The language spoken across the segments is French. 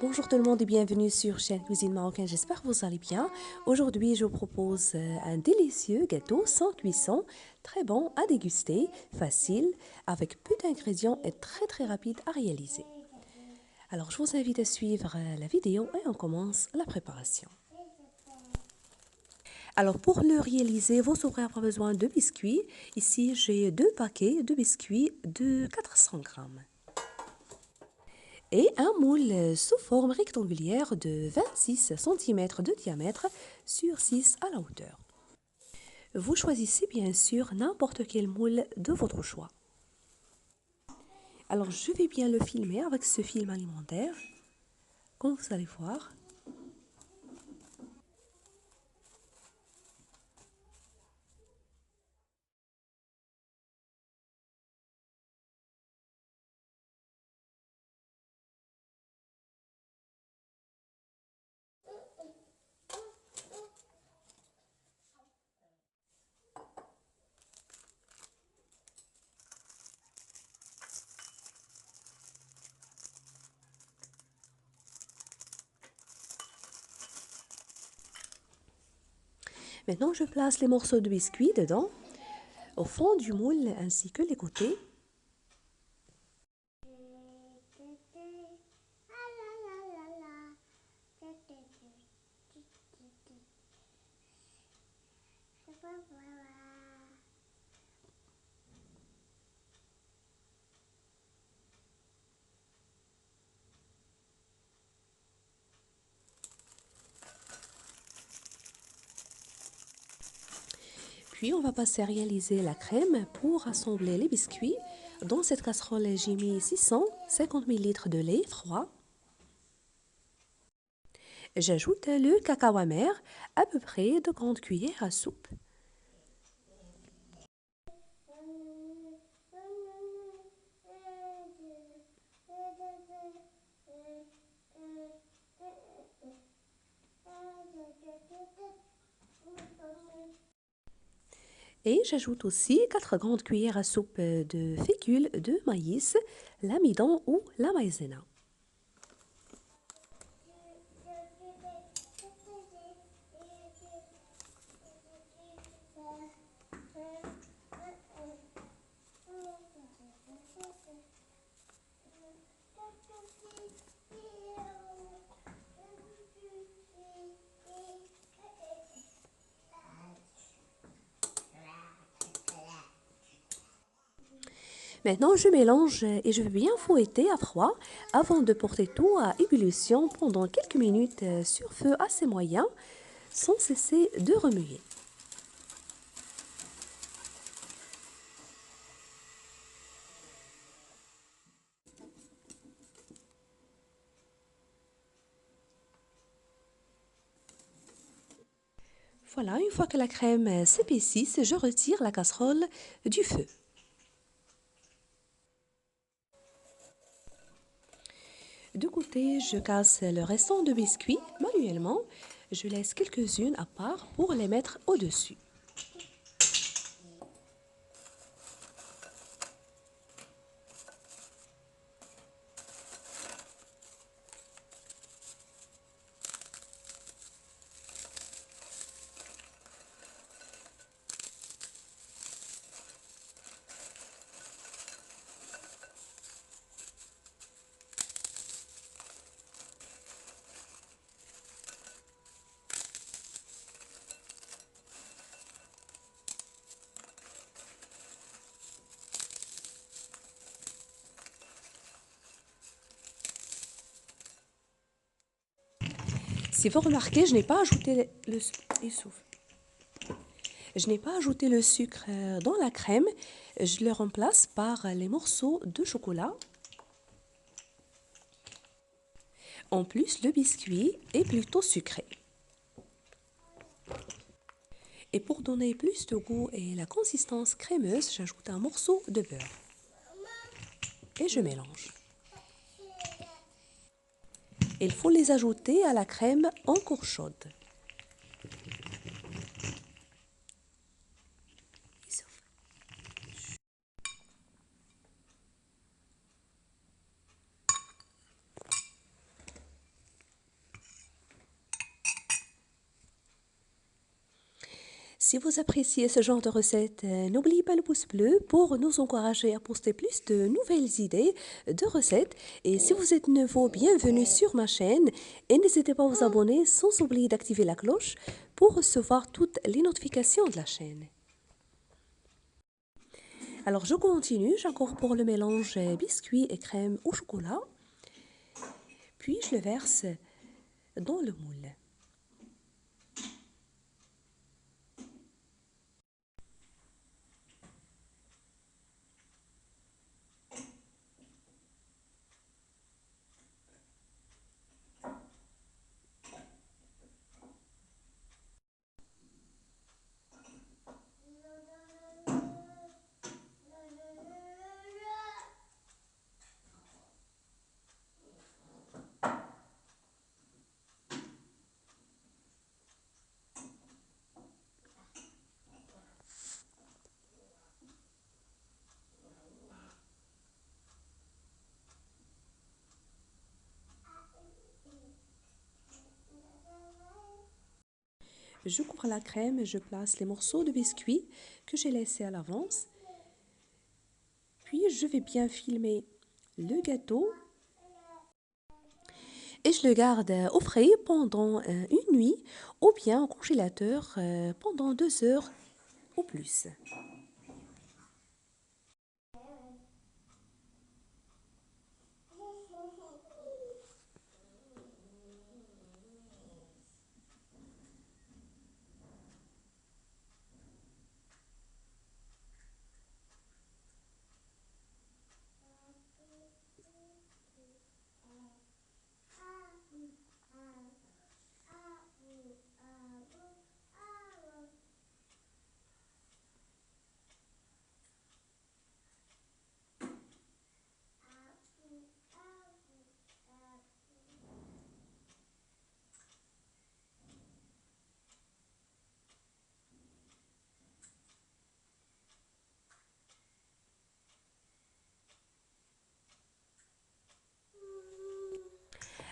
Bonjour tout le monde et bienvenue sur chaîne Cuisine Marocaine, j'espère que vous allez bien. Aujourd'hui, je vous propose un délicieux gâteau sans cuisson, très bon à déguster, facile, avec peu d'ingrédients et très rapide à réaliser. Alors, je vous invite à suivre la vidéo et on commence la préparation. Alors, pour le réaliser, vous aurez besoin de biscuits. Ici, j'ai 2 paquets de biscuits de 400 grammes. Et un moule sous forme rectangulaire de 26 cm de diamètre sur 6 à la hauteur. Vous choisissez bien sûr n'importe quel moule de votre choix. Alors je vais bien le filmer avec ce film alimentaire, comme vous allez voir. Maintenant je place les morceaux de biscuit dedans, au fond du moule ainsi que les côtés. Puis on va passer à réaliser la crème pour assembler les biscuits. Dans cette casserole, j'ai mis 650 ml de lait froid. J'ajoute le cacao amer, à peu près 2 grandes cuillères à soupe. Et j'ajoute aussi 4 grandes cuillères à soupe de fécule de maïs, l'amidon ou la maïzena. Maintenant, je mélange et je vais bien fouetter à froid avant de porter tout à ébullition pendant quelques minutes sur feu assez moyen, sans cesser de remuer. Voilà, une fois que la crème s'épaississe, je retire la casserole du feu. De côté, je casse le restant de biscuits manuellement. Je laisse quelques-unes à part pour les mettre au-dessus. Si vous remarquez, je n'ai pas ajouté le sucre dans la crème. Je le remplace par les morceaux de chocolat. En plus, le biscuit est plutôt sucré. Et pour donner plus de goût et la consistance crémeuse, j'ajoute un morceau de beurre. Et je mélange. Il faut les ajouter à la crème encore chaude. Si vous appréciez ce genre de recette, n'oubliez pas le pouce bleu pour nous encourager à poster plus de nouvelles idées de recettes. Et si vous êtes nouveau, bienvenue sur ma chaîne et n'hésitez pas à vous abonner sans oublier d'activer la cloche pour recevoir toutes les notifications de la chaîne. Alors je continue, j'incorpore le mélange biscuit et crème au chocolat, puis je le verse dans le moule. Je couvre la crème et je place les morceaux de biscuit que j'ai laissés à l'avance. Puis je vais bien filmer le gâteau et je le garde au frais pendant une nuit ou bien au congélateur pendant 2 heures ou plus.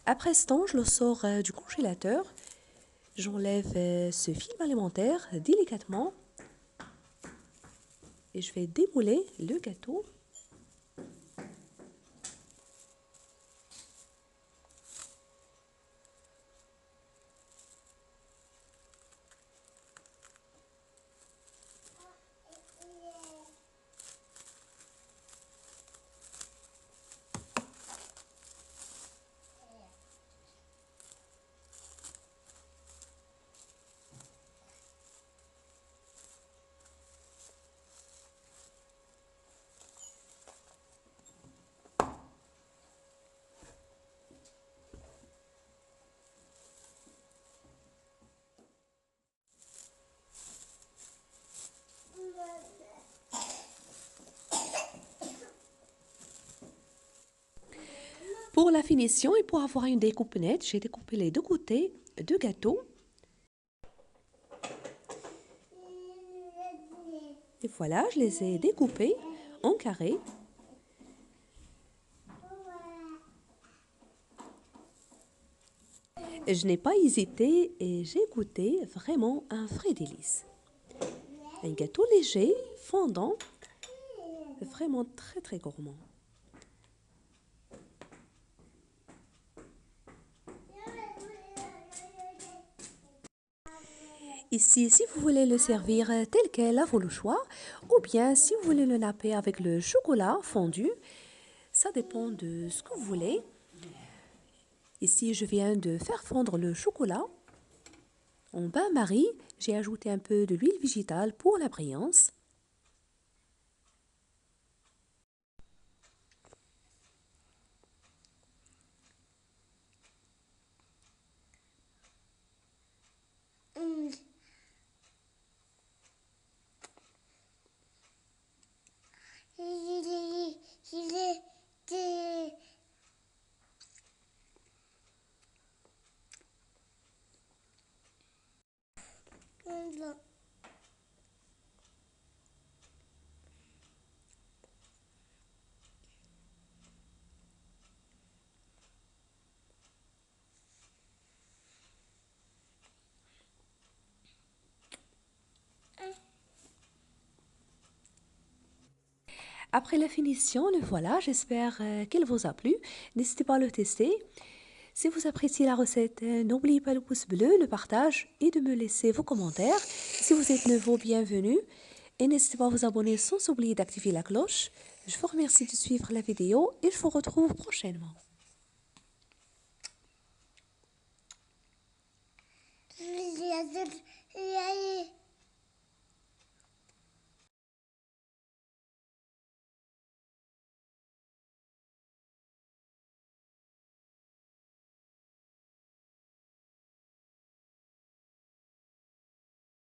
Après ce temps, je le sors du congélateur. J'enlève ce film alimentaire délicatement et je vais démouler le gâteau. Pour la finition et pour avoir une découpe nette, j'ai découpé les deux côtés du gâteau. Et voilà, je les ai découpés en carrés. Je n'ai pas hésité et j'ai goûté vraiment un vrai délice. Un gâteau léger, fondant, vraiment très très gourmand. Ici, si vous voulez le servir tel quel, à vous le choix, ou bien si vous voulez le napper avec le chocolat fondu, ça dépend de ce que vous voulez. Ici, je viens de faire fondre le chocolat. En bain-marie, j'ai ajouté un peu de l'huile végétale pour la brillance. Après la finition, le voilà. J'espère qu'elle vous a plu. N'hésitez pas à le tester. Si vous appréciez la recette, n'oubliez pas le pouce bleu, le partage et de me laisser vos commentaires. Si vous êtes nouveau, bienvenue. Et n'hésitez pas à vous abonner sans oublier d'activer la cloche. Je vous remercie de suivre la vidéo et je vous retrouve prochainement.